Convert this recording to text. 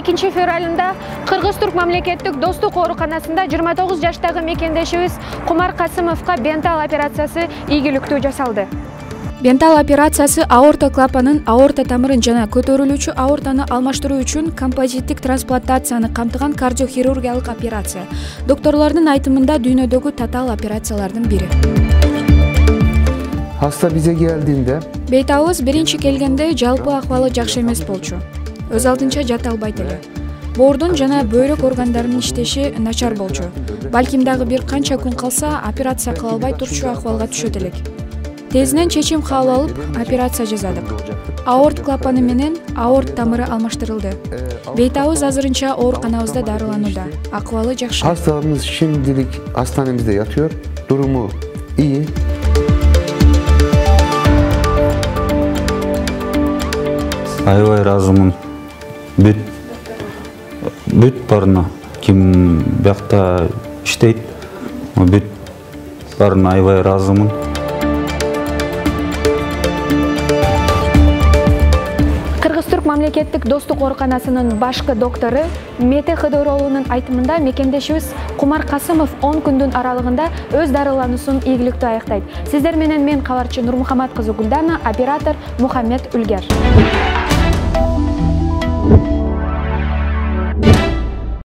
22 fevralында Кыргыз-Түрк мамлекеттик достук ооруканасында 29 жаштагы мекендешибиз Кумар Касымовго бентал операциясы ийгиликтүү жасалды. Бентал операциясы аорта клапанын, аорта тамырын жана көтөрүлүүчү аортаны алмаштыруу үчүн композиттик трансплантацияны камтыган кардиохирургиялык операция. Докторлордун айтымында дүйнөдөгү татаал операциялардын бири. Hasta bize geldiğinde Бейтабыз биринчи келгенде жалпы акыбалы жакшы эмес болчу. Өз алдынча жата албайт эле. Боордун жана бөйрөк органдарынын иштеши начар болчу. Балким дагы бир канча күн калса операция кыла албай турчу акыбалга түшөт элек. Тезинен чечим кабыл алып, операция жасадык. Аорт клапаны менен аорт тамыры алмаштырылды. Бейтабыз азырынча ооруканабызда дарыланууда. Акыбалы жакшы. Hastamız şimdilik hastanemizde yatıyor. Durumu iyi. Аябай ыраазымын. Бүт барына ким бакта иштейт. Бүт барына аябай ыраазымын. Кыргыз-Түрк мамлекеттик достук ооруканасынын башкы доктору Мете Хыдыроолунун айтымында мекендешибиз Кумар Касымов 10 күндүн аралыгында өз дарылануусун ийгиликтүү аяктайт. Сиздер менен мен кабарчы Нурмухаммад кызы Гүлдана, оператор Мухаммед Үлгер.